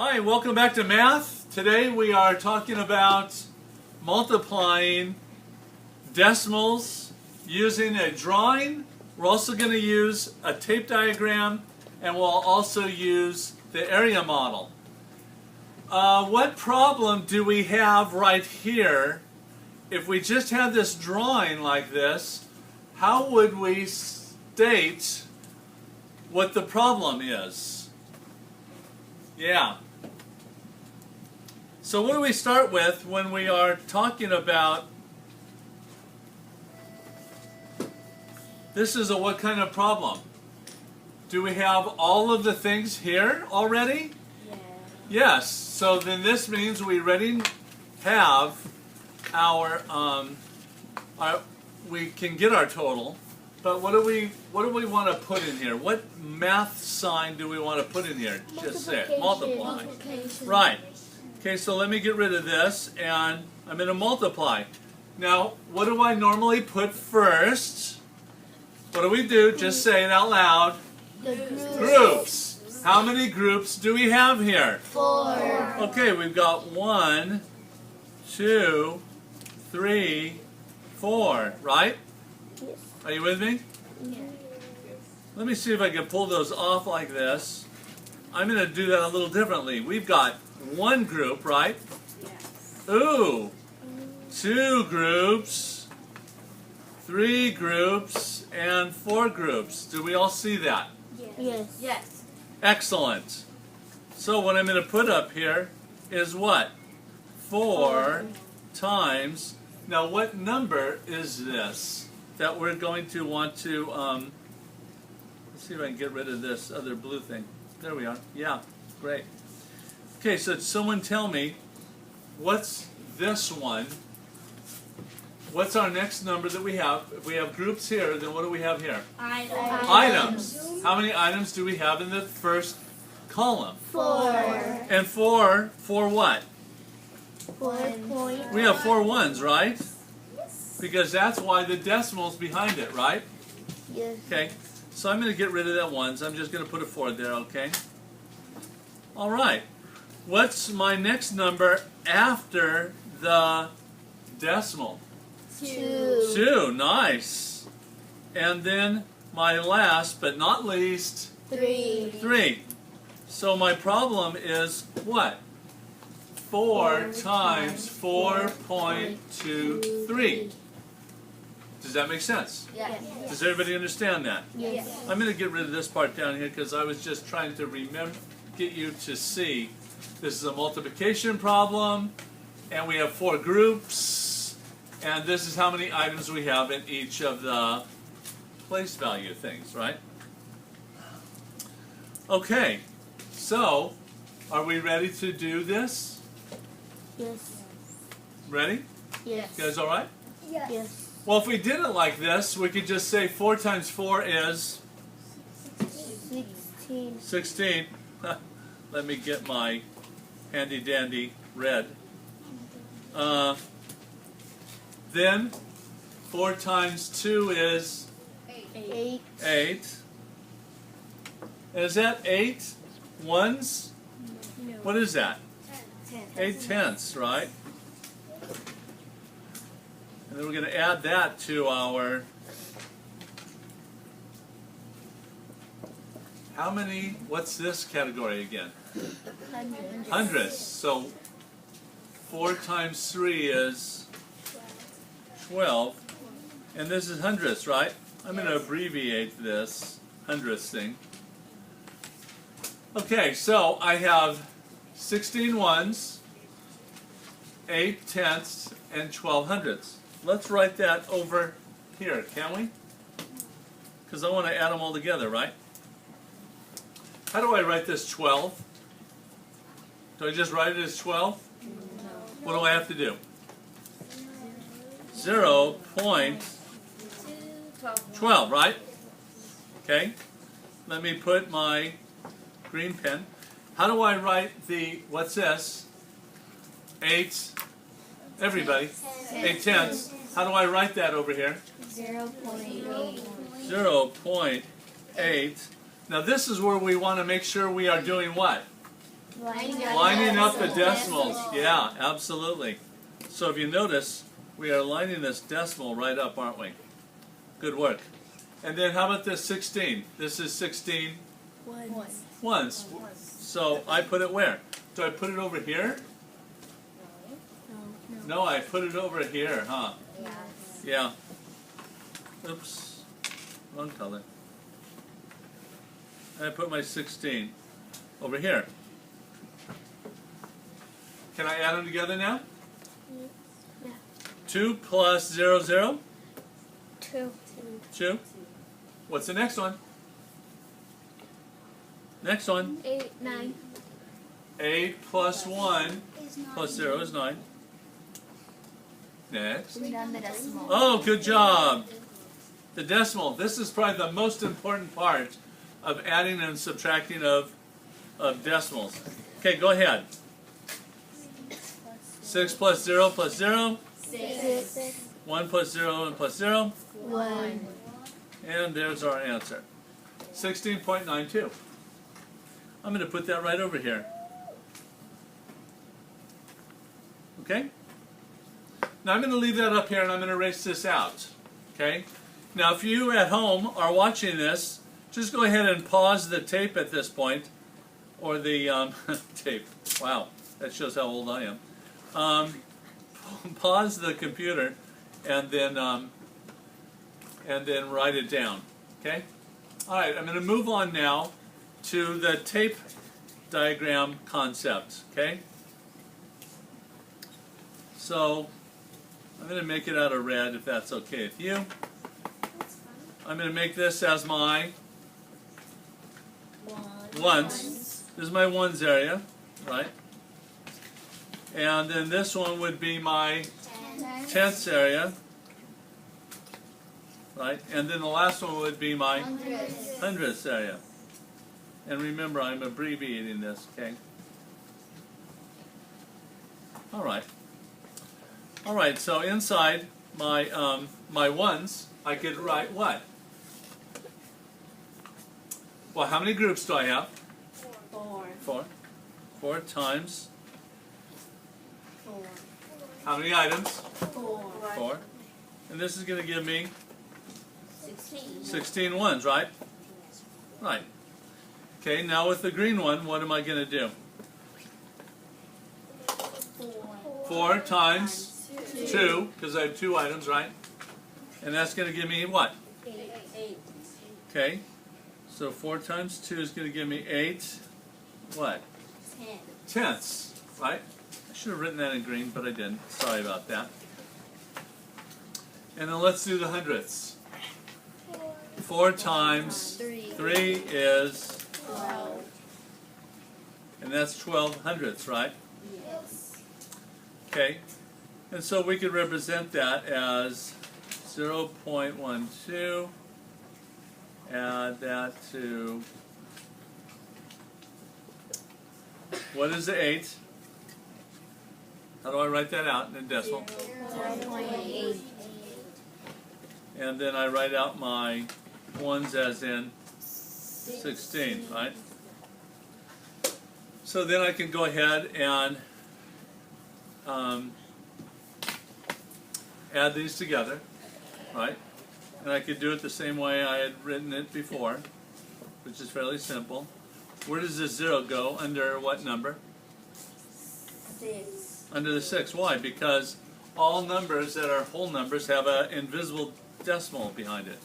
Hi, welcome back to math. Today we are talking about multiplying decimals using a drawing. We're also going to use a tape diagram, and we'll also use the area model. What problem do we have right here? If we just had this drawing like this, how would we state what the problem is? Yeah. So what do we start with when we are talking about, this is a what kind of problem? Do we have all of the things here already? Yeah. Yes. So then this means we already have our we can get our total. But what do we want to put in here? What math sign do we want to put in here? Just say it. Multiply. Right. Okay, so let me get rid of this, and I'm going to multiply. Now, what do I normally put first? What do we do? Just say it out loud. Groups. How many groups do we have here? 4. Okay, we've got 1, 2, 3, 4, right? Yes. Are you with me? Yes. Let me see if I can pull those off like this. I'm going to do that a little differently. We've got 1 group, right? Yes. Ooh. 2 groups, 3 groups, and 4 groups. Do we all see that? Yes. Yes. Excellent. So what I'm going to put up here is what? 4 times. Now what number is this that we're going to want to, let's see if I can get rid of this other blue thing. There we are. Yeah, great. Okay, so someone tell me, what's this one? What's our next number that we have? If we have groups here, then what do we have here? Items. How many items do we have in the first column? 4. And 4 what? 4. We have 4 ones, right? Because that's why the decimal's behind it, right? Yes. Okay, so I'm going to get rid of that ones. I'm just going to put a 4 there, okay? All right. What's my next number after the decimal? 2. 2, nice. And then my last but not least, 3. 3. So my problem is what? 4 times 4.23. Does that make sense? Yes. Does everybody understand that? Yes. I'm going to get rid of this part down here because I was just trying to get you to see this is a multiplication problem, and we have 4 groups, and this is how many items we have in each of the place value things, right? Okay, so are we ready to do this? Yes. Ready? Yes. You guys all right? Yes. Well, if we did it like this, we could just say 4 times 4 is 16. 16. Let me get my handy dandy red. Then 4 times 2 is 8. 8. Is that 8 ones? No. What is that? 10. 8 tenths, right? And then we're going to add that to our, how many, what's this category again? Hundredths. So 4 times 3 is 12. And this is hundredths, right? I'm going to abbreviate this hundredths thing. Okay, so I have 16 ones, 8 tenths, and 12 hundredths. Let's write that over here, can we? Because I want to add them all together, right? How do I write this 12? Do I just write it as 12? No. What do I have to do? 0.12, right? Okay. Let me put my green pen. How do I write the, what's this? 8, everybody, 8 tenths. How do I write that over here? 0.8. 0.8. Now this is where we want to make sure we are doing what? Lining up the decimals. Yeah, absolutely. So if you notice, we are lining this decimal right up, aren't we? Good work. And then how about this 16? This is 16 ones. So I put it where? Do I put it over here? No, I put it over here, huh? Yeah. Oops. Wrong color. I put my 16 over here. Can I add them together now? Yeah. 2 plus 0, 0? 2. 2. What's the next one? Next one. 8, 9. 8 plus 1 plus 0 is 9. Next. We done the decimal. Oh, good job. The decimal. This is probably the most important part of adding and subtracting of decimals. Okay, go ahead. 6 plus 0 plus 0. 6. 1 plus 0 and plus 0. 1. And there's our answer. 16.92. I'm going to put that right over here. Okay? Now I'm going to leave that up here and I'm going to erase this out. Okay? Now if you at home are watching this, just go ahead and pause the tape at this point. Or the tape. Wow, that shows how old I am. Pause the computer and then write it down. Okay? Alright, I'm going to move on now to the tape diagram concept. Okay? So I'm going to make it out of red if that's okay with you. I'm going to make this as my ones. This is my ones area, right? And then this one would be my tenths area, right? And then the last one would be my hundredths area. And remember, I'm abbreviating this, okay? All right. All right, so inside my my ones, I could write what? Well, how many groups do I have? 4. 4 times. 4. How many items? 4. 4. And this is going to give me 16. 16 ones, right? Right. Okay, now with the green one, what am I going to do? 4 times 2, because I have 2 items, right? And that's going to give me what? 8. Okay, so 4 times 2 is going to give me 8, what? 10. Tenths, right? I should have written that in green, but I didn't. Sorry about that. And then let's do the hundredths. 4 times 3 is, 12. and that's 12 hundredths, right? Yes. Okay, and so we could represent that as 0.12, add that to, what is the 8? How do I write that out in decimal? 0.8. And then I write out my ones as in 16, right? So then I can go ahead and add these together, right? And I could do it the same way I had written it before, which is fairly simple. Where does this 0 go? Under what number? 6. Under the 6. Why? Because all numbers that are whole numbers have an invisible decimal behind it.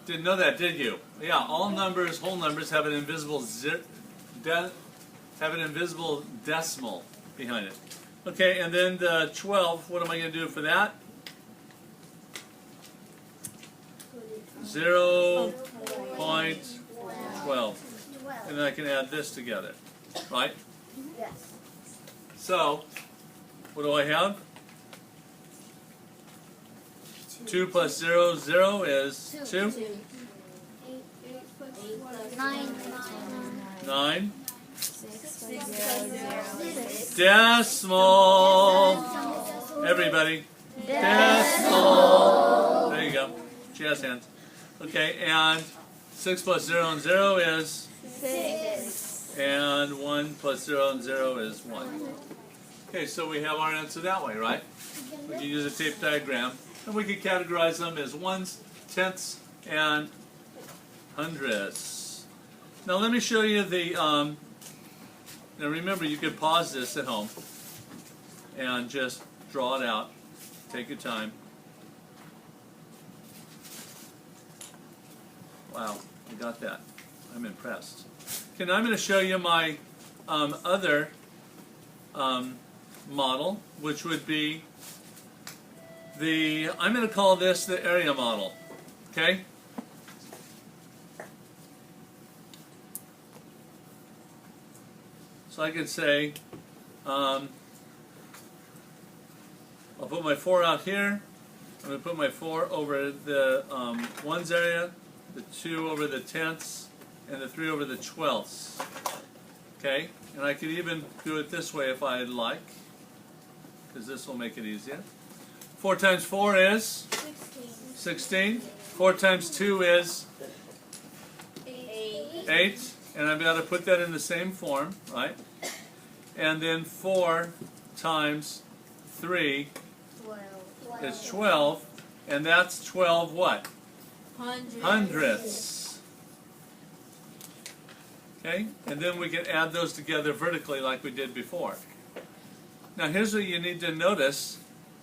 Didn't know that, did you? Yeah, all numbers, whole numbers, have an invisible decimal behind it. Okay, and then the 12, what am I going to do for that? 0.12. And then I can add this together, right? Yes. So, what do I have? 2 plus 0, 0 is 2. 9. 9. 6. Decimal. Everybody. Decimal. There you go. Jazz hands. Okay, and 6 plus 0 and 0 is 6. And 1 plus 0 and 0 is 1. Okay, so we have our answer that way, right? We can use a tape diagram, and we can categorize them as ones, tenths, and hundredths. Now let me show you the, now remember you can pause this at home and just draw it out. Take your time. Wow, I got that. I'm impressed. Okay, now I'm going to show you my other model, which would be I'm going to call this the area model. Okay? So I could say, I'll put my 4 out here. I'm going to put my 4 over the ones area, the 2 over the tenths, and the 3 over the twelfths. Okay? And I could even do it this way if I'd like, because this will make it easier. 4 times 4 is? 16. 4 times 2 is? 8. And I've got to put that in the same form, right? And then 4 times 3 is 12. And that's 12 what? Hundredths. Okay? And then we can add those together vertically like we did before. Now here's what you need to notice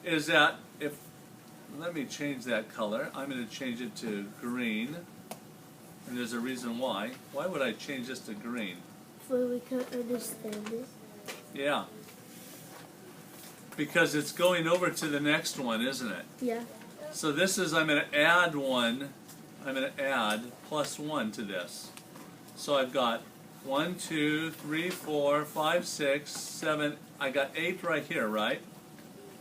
is that let me change that color. I'm going to change it to green. And there's a reason why. Why would I change this to green? So we can understand it. Yeah. Because it's going over to the next one, isn't it? Yeah. So this is, I'm going to add 1. I'm going to add plus 1 to this. So I've got 1, 2, 3, 4, 5, 6, 7. I got 8 right here, right?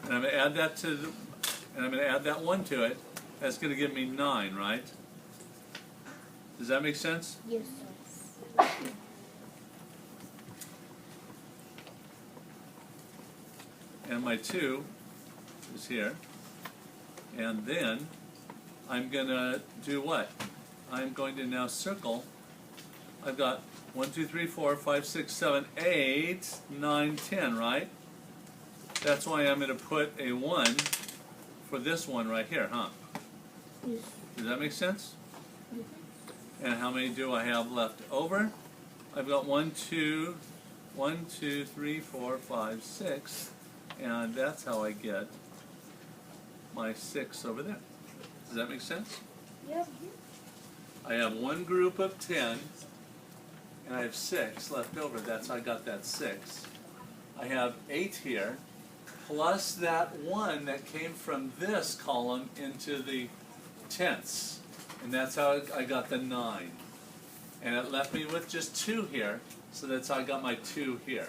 And I'm going to add that to and I'm going to add that 1 to it. That's going to give me 9, right? Does that make sense? Yes. And my 2 is here. And then I'm going to do what? I'm going to now circle. I've got 1, 2, 3, 4, 5, 6, 7, 8, 9, 10, right? That's why I'm going to put a 1 for this one right here, huh? Yes. Does that make sense? And how many do I have left over? I've got 1, 2, 3, 4, 5, 6, and that's how I get my 6 over there. Does that make sense? Yep. I have one group of 10, and I have 6 left over. That's how I got that 6. I have 8 here, plus that 1 that came from this column into the tenths. And that's how I got the 9. And it left me with just 2 here, so that's how I got my 2 here.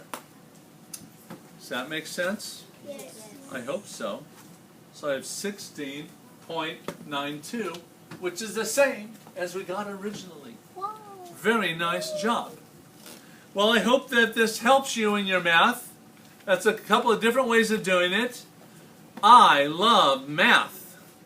Does that make sense? Yes. I hope so. So I have 16.92, which is the same as we got originally. Wow. Very nice job. Well, I hope that this helps you in your math. That's a couple of different ways of doing it. I love math.